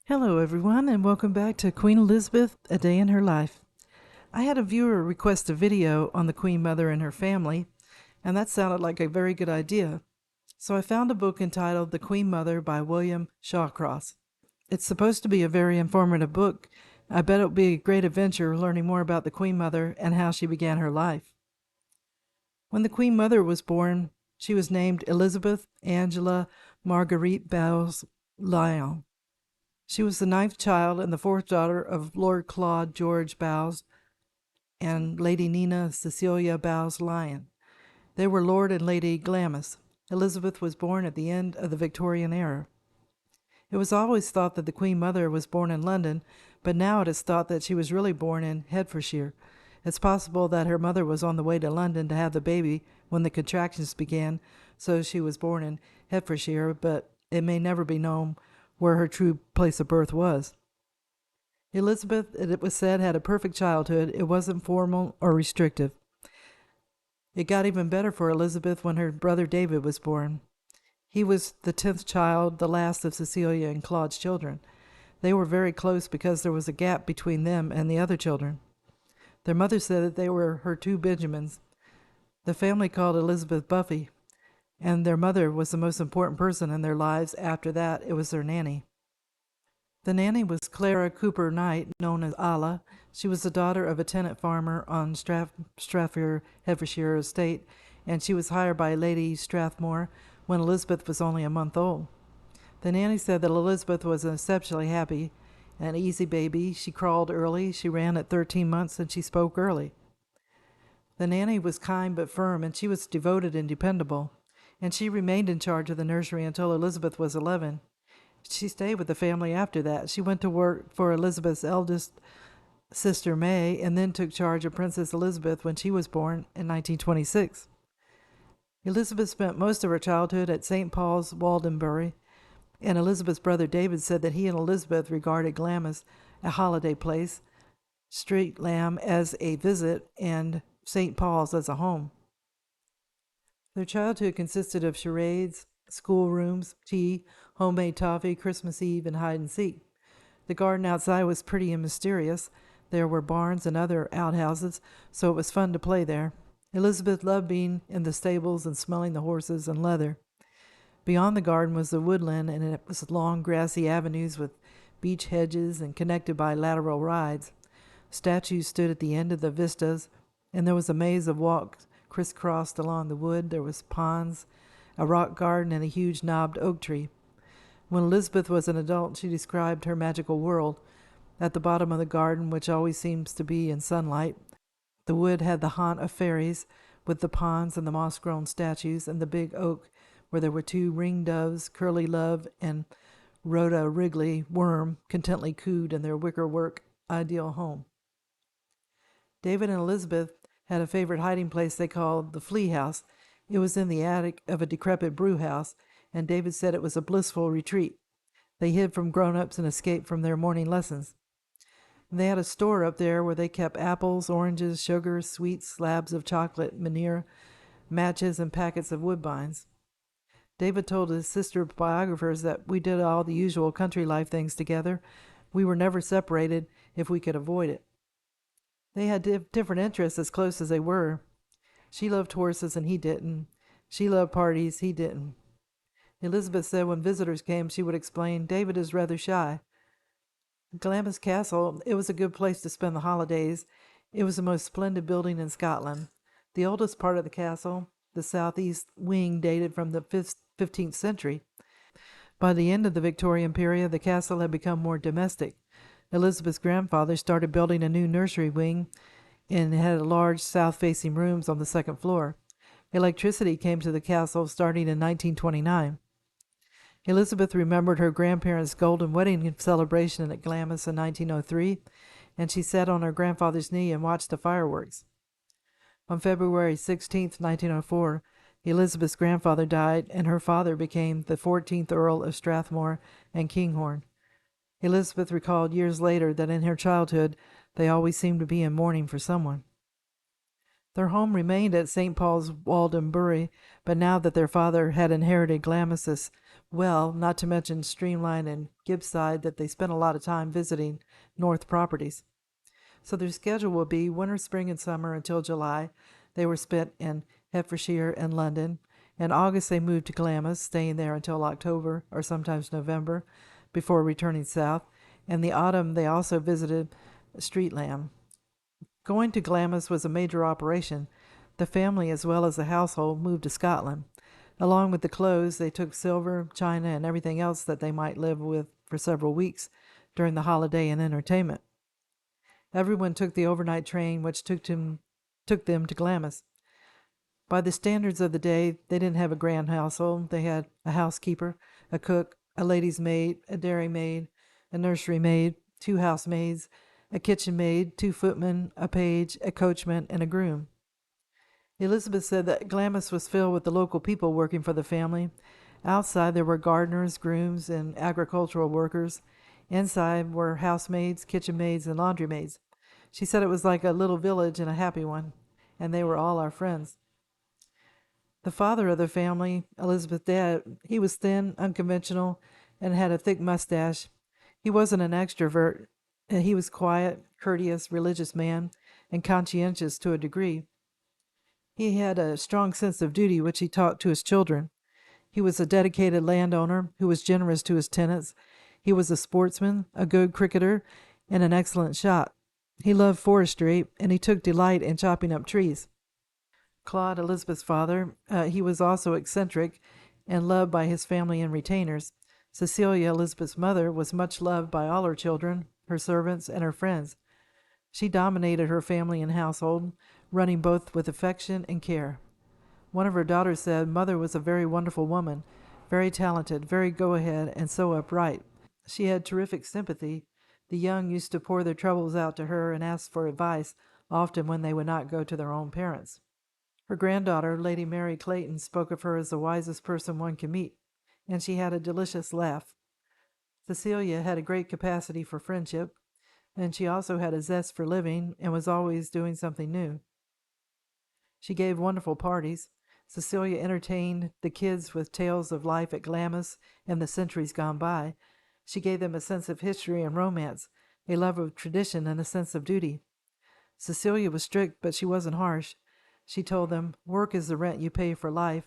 Hello, everyone, and welcome back to Queen Elizabeth, A Day in Her Life. I had a viewer request a video on the Queen Mother and her family, and that sounded like a very good idea. So I found a book entitled The Queen Mother by William Shawcross. It's supposed to be a very informative book. I bet it'll be a great adventure learning more about the Queen Mother and how she began her life. When the Queen Mother was born, she was named Elizabeth Angela Marguerite Bowes Lyon. She was the ninth child and the fourth daughter of Lord Claude George Bowes and Lady Nina Cecilia Bowes Lyon. They were Lord and Lady Glamis. Elizabeth was born at the end of the Victorian era. It was always thought that the Queen Mother was born in London, but now it is thought that she was really born in Hertfordshire. It's possible that her mother was on the way to London to have the baby when the contractions began, so she was born in Hertfordshire, but it may never be known where her true place of birth was. Elizabeth, it was said, had a perfect childhood. It wasn't formal or restrictive. It got even better for Elizabeth when her brother David was born. He was the 10th child, the last of Cecilia and Claude's children. They were very close because there was a gap between them and the other children. Their mother said that they were her two Benjamins. The family called Elizabeth Buffy, and their mother was the most important person in their lives. After that, it was their nanny. The nanny was Clara Cooper Knight, known as Alla. She was the daughter of a tenant farmer on Strathmore, Hertfordshire estate, and she was hired by Lady Strathmore when Elizabeth was only a month old. The nanny said that Elizabeth was exceptionally happy, an easy baby. She crawled early, she ran at 13 months, and she spoke early. The nanny was kind but firm, and she was devoted and dependable, and she remained in charge of the nursery until Elizabeth was 11. She stayed with the family after that. She went to work for Elizabeth's eldest sister May and then took charge of Princess Elizabeth when she was born in 1926. Elizabeth spent most of her childhood at St. Paul's, Waldenbury, and Elizabeth's brother David said that he and Elizabeth regarded Glamis, a holiday place, Street Lamb as a visit, and St. Paul's as a home. Their childhood consisted of charades, schoolrooms, tea, homemade toffee, Christmas Eve, and hide and seek. The garden outside was pretty and mysterious. There were barns and other outhouses, so it was fun to play there. Elizabeth loved being in the stables and smelling the horses and leather. Beyond the garden was the woodland, and it was long grassy avenues with beech hedges and connected by lateral rides. Statues stood at the end of the vistas, and there was a maze of walks crisscrossed along the wood. There was ponds, a rock garden, and a huge knobbed oak tree. When Elizabeth was an adult, she described her magical world. At the bottom of the garden, which always seems to be in sunlight, the wood had the haunt of fairies, with the ponds and the moss-grown statues, and the big oak, where there were two ring doves, Curly Love and Rhoda Wrigley Worm, contently cooed in their wicker-work ideal home. David and Elizabeth had a favorite hiding place they called the Flea House. It was in the attic of a decrepit brew house, and David said it was a blissful retreat. They hid from grown-ups and escaped from their morning lessons. They had a store up there where they kept apples, oranges, sugar, sweets, slabs of chocolate, manure, matches, and packets of woodbines. David told his sister biographers that we did all the usual country life things together. We were never separated if we could avoid it. They had different interests as close as they were. She loved horses and he didn't. She loved parties, he didn't. Elizabeth said when visitors came, she would explain, David is rather shy. Glamis Castle, it was a good place to spend the holidays. It was the most splendid building in Scotland. The oldest part of the castle, the southeast wing, dated from the 15th century. By the end of the Victorian period, the castle had become more domestic. Elizabeth's grandfather started building a new nursery wing and had large south-facing rooms on the second floor. Electricity came to the castle starting in 1929. Elizabeth remembered her grandparents' golden wedding celebration at Glamis in 1903, and she sat on her grandfather's knee and watched the fireworks. On February 16, 1904, Elizabeth's grandfather died, and her father became the 14th Earl of Strathmore and Kinghorn. Elizabeth recalled years later that in her childhood they always seemed to be in mourning for someone. Their home remained at St. Paul's Walden Bury, but now that their father had inherited Glamis well, not to mention Streamline and Gibbside, that they spent a lot of time visiting North properties. So their schedule will be winter, spring, and summer until July. They were spent in Hertfordshire and London. In August, they moved to Glamis, staying there until October or sometimes November before returning south. In the autumn, they also visited Streatland. Going to Glamis was a major operation. The family, as well as the household, moved to Scotland. Along with the clothes, they took silver, china, and everything else that they might live with for several weeks during the holiday and entertainment. Everyone took the overnight train, which took them to Glamis. By the standards of the day, they didn't have a grand household. They had a housekeeper, a cook, a lady's maid, a dairy maid, a nursery maid, 2 housemaids, a kitchen maid, 2 footmen, a page, a coachman, and a groom. Elizabeth said that Glamis was filled with the local people working for the family. Outside there were gardeners, grooms, and agricultural workers. Inside were housemaids, kitchen maids, and laundry maids. She said it was like a little village and a happy one, and they were all our friends. The father of the family, Elizabeth's dad, he was thin, unconventional, and had a thick mustache. He wasn't an extrovert. He was quiet, courteous, religious man, and conscientious to a degree. He had a strong sense of duty, which he taught to his children. He was a dedicated landowner who was generous to his tenants. He was a sportsman, a good cricketer, and an excellent shot. He loved forestry, and he took delight in chopping up trees. Claude, Elizabeth's father, he was also eccentric and loved by his family and retainers. Cecilia, Elizabeth's mother, was much loved by all her children, her servants, and her friends. She dominated her family and household, running both with affection and care. One of her daughters said Mother was a very wonderful woman, very talented, very go-ahead, and so upright. She had terrific sympathy. The young used to pour their troubles out to her and ask for advice, often when they would not go to their own parents. Her granddaughter, Lady Mary Clayton, spoke of her as the wisest person one can meet, and she had a delicious laugh. Cecilia had a great capacity for friendship, and she also had a zest for living and was always doing something new. She gave wonderful parties. Cecilia entertained the kids with tales of life at Glamis and the centuries gone by. She gave them a sense of history and romance, a love of tradition and a sense of duty. Cecilia was strict, but she wasn't harsh. She told them, work is the rent you pay for life,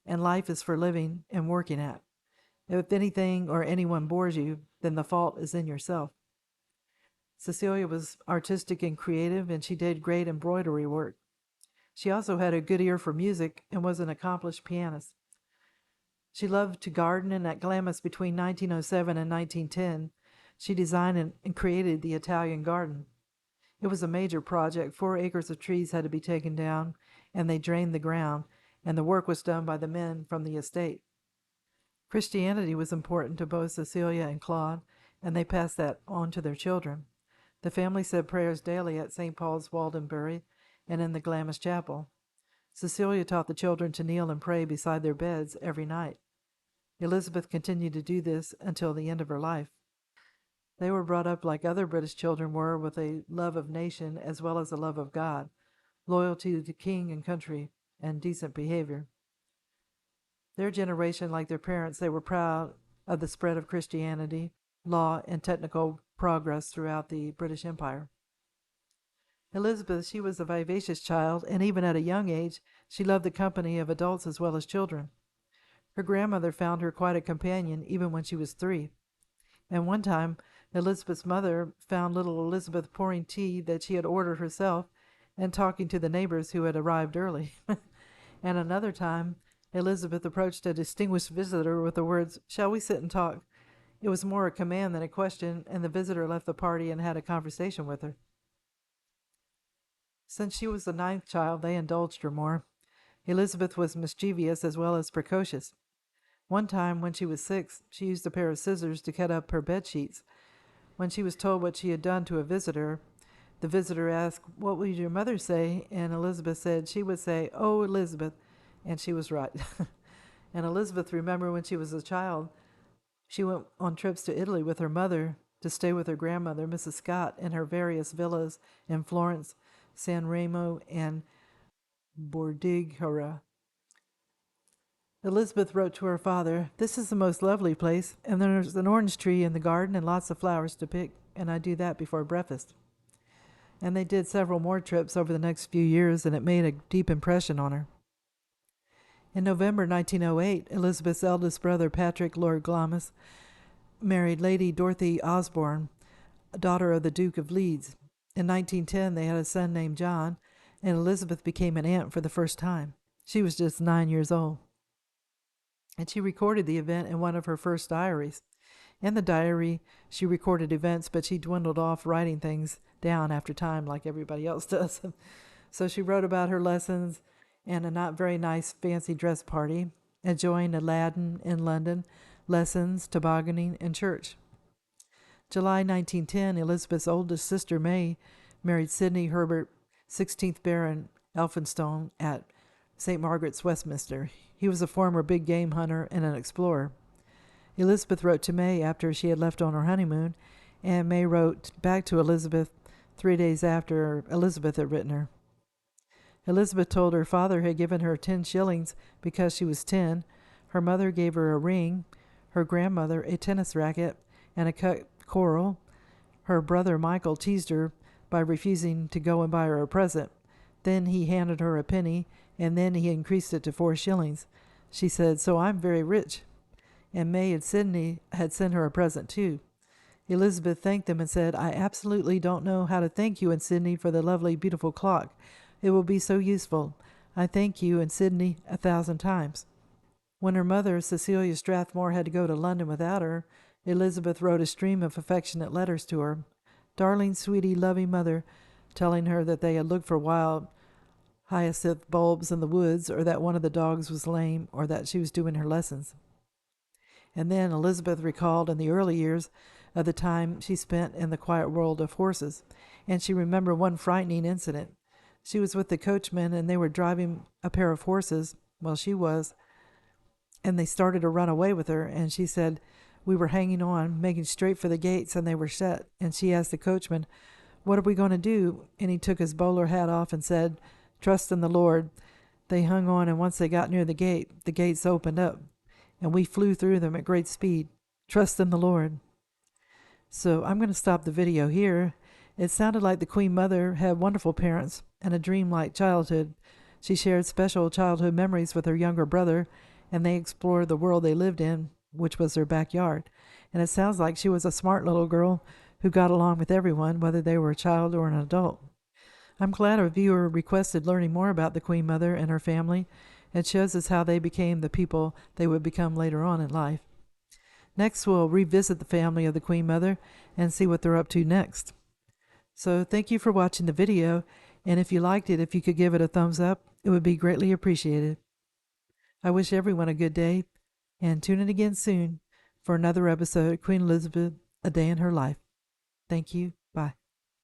and life is for living and working at. If anything or anyone bores you, then the fault is in yourself. Cecilia was artistic and creative, and she did great embroidery work. She also had a good ear for music and was an accomplished pianist. She loved to garden, and at Glamis between 1907 and 1910, she designed and created the Italian garden. It was a major project. 4 acres of trees had to be taken down, and they drained the ground, and the work was done by the men from the estate. Christianity was important to both Cecilia and Claude, and they passed that on to their children. The family said prayers daily at St. Paul's Waldenbury and in the Glamis Chapel. Cecilia taught the children to kneel and pray beside their beds every night. Elizabeth continued to do this until the end of her life. They were brought up like other British children were, with a love of nation as well as a love of God, loyalty to king and country, and decent behavior. Their generation, like their parents, they were proud of the spread of Christianity, law, and technical progress throughout the British Empire. Elizabeth, she was a vivacious child, and even at a young age, she loved the company of adults as well as children. Her grandmother found her quite a companion even when she was 3. And one time, Elizabeth's mother found little Elizabeth pouring tea that she had ordered herself and talking to the neighbors who had arrived early. And another time, Elizabeth approached a distinguished visitor with the words, "Shall we sit and talk?" It was more a command than a question, and the visitor left the party and had a conversation with her. Since she was the 9th child, they indulged her more. Elizabeth was mischievous as well as precocious. One time, when she was 6, she used a pair of scissors to cut up her bed sheets. When she was told what she had done to a visitor, the visitor asked, "What would your mother say?" And Elizabeth said she would say, "Oh, Elizabeth," and she was right. And Elizabeth remembered when she was a child, she went on trips to Italy with her mother to stay with her grandmother, Mrs. Scott, in her various villas in Florence, San Remo, and Bordighera. Elizabeth wrote to her father, "This is the most lovely place, and there's an orange tree in the garden and lots of flowers to pick, and I do that before breakfast." And they did several more trips over the next few years, and it made a deep impression on her. In November 1908, Elizabeth's eldest brother, Patrick Lord Glamis, married Lady Dorothy Osborne, a daughter of the Duke of Leeds. In 1910, they had a son named John, and Elizabeth became an aunt for the first time. She was just 9 years old. And she recorded the event in one of her first diaries. In the diary, she recorded events, but she dwindled off writing things down after time like everybody else does. So she wrote about her lessons and a not very nice fancy dress party, enjoying Aladdin in London, lessons, tobogganing, and church. July 1910, Elizabeth's oldest sister, May, married Sidney Herbert, 16th Baron Elphinstone, at St. Margaret's, Westminster. He was a former big game hunter and an explorer. Elizabeth wrote to May after she had left on her honeymoon, and May wrote back to Elizabeth 3 days after Elizabeth had written her. Elizabeth told her father had given her 10 shillings because she was 10. Her mother gave her a ring, her grandmother a tennis racket, and a cut coral. Her brother Michael teased her by refusing to go and buy her a present. Then he handed her a penny, and then he increased it to 4 shillings. She said, "So I'm very rich." And May and Sidney had sent her a present too. Elizabeth thanked them and said, "I absolutely don't know how to thank you and Sidney for the lovely, beautiful clock. It will be so useful. I thank you and Sidney 1,000 times." When her mother, Cecilia Strathmore, had to go to London without her, Elizabeth wrote a stream of affectionate letters to her. "Darling, sweetie, loving mother," telling her that they had looked for wild hyacinth bulbs in the woods, or that one of the dogs was lame, or that she was doing her lessons. And then Elizabeth recalled in the early years of the time she spent in the quiet world of horses, and she remembered one frightening incident. She was with the coachman, and they were driving a pair of horses, well, she was, and they started to run away with her, and she said, "We were hanging on, making straight for the gates, and they were shut." And she asked the coachman, "What are we going to do?" And he took his bowler hat off and said, "Trust in the Lord." They hung on, and once they got near the gates opened up, and we flew through them at great speed. Trust in the Lord. So I'm going to stop the video here. It sounded like the Queen Mother had wonderful parents and a dreamlike childhood. She shared special childhood memories with her younger brother, and they explored the world they lived in, which was their backyard. And it sounds like she was a smart little girl who got along with everyone, whether they were a child or an adult. I'm glad a viewer requested learning more about the Queen Mother and her family. It shows us how they became the people they would become later on in life. Next, we'll revisit the family of the Queen Mother and see what they're up to next. So thank you for watching the video, and if you liked it, if you could give it a thumbs up, it would be greatly appreciated. I wish everyone a good day, and tune in again soon for another episode of Queen Elizabeth, A Day in Her Life. Thank you. Bye.